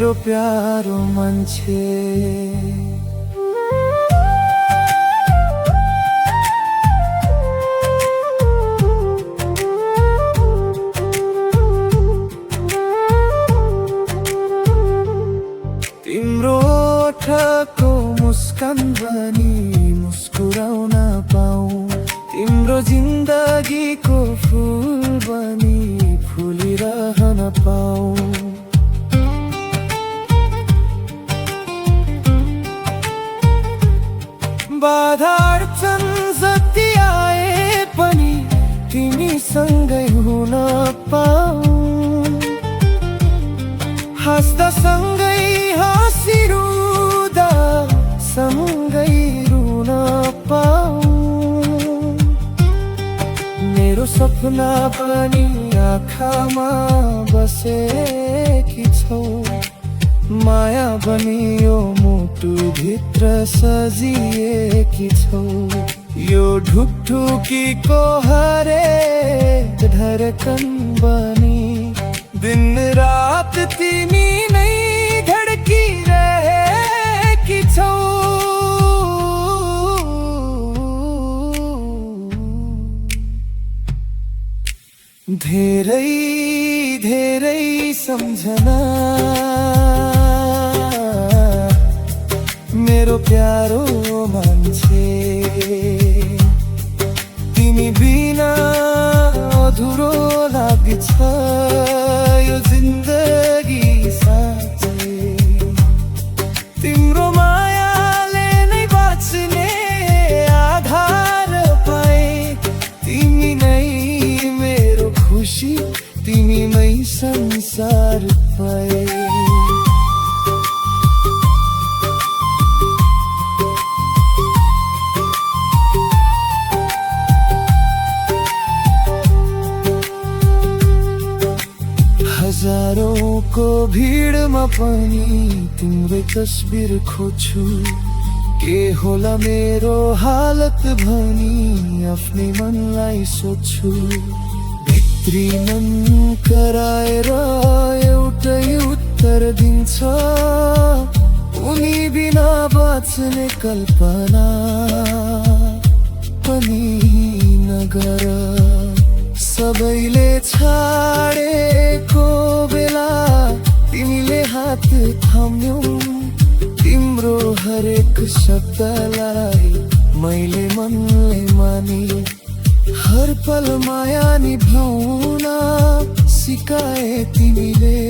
मेरो प्यारो मान्छे। तिम्रो ओठको मुस्कान बनी मुस्कुराउन पाऊँ, तिम्रो जिन्दगीको फुल बनी फुलिरहन पाऊँ। बाधा अडचन जति आए पनि तिमीसँगै हुन पाऊँ, हाँस्दा सँगै हाँसिरुँदा सँगै रुन पाऊँ। मेरो सपना पनि आँखामा बसेकी छौ, माया बनी यो मुटु भित्र सजिएकी छौ। यो ढुकढुकीको हरेक धडकन बनी दिन रात तिमी नै धड्किरहेकी छौ। धेरै धेरै सम्झना मेरो प्यारो मान्छे, तिमी बिना अधुरो लाग्छ यो जिन्दगी साँच्चै। तिम्रो मायाले नै बाँच्ने आधार पाए, तिमी नै मेरो खुसी, तिमी नै संसार पाए। हजारौंको भिडमा पनि तिम्रै तस्बिर खोज्छु, के होला मेरो हालत भनी आफ्नै मनलाई सोध्छु। भित्री मन कराएर एउटै उत्तर दिन्छ, उनी बिना बाँच्ने कल्पना पनि नगर। सबैले छाडेको बेला तिमीले हात थाम्यौ, तिम्रो हरेक शब्दलाई मैले मनले माने। हर पल माया निभाउन सिकाए तिमीले,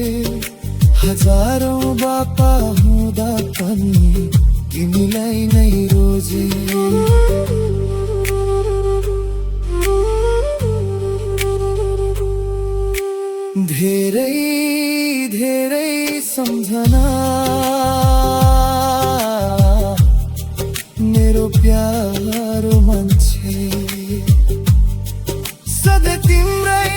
हजारौं बापा हुँदा पनि तिमीलाई नै रोजे। धेरै धेरै सम्झना मेरो प्यारो मान्छे, सधैँ तिम्रै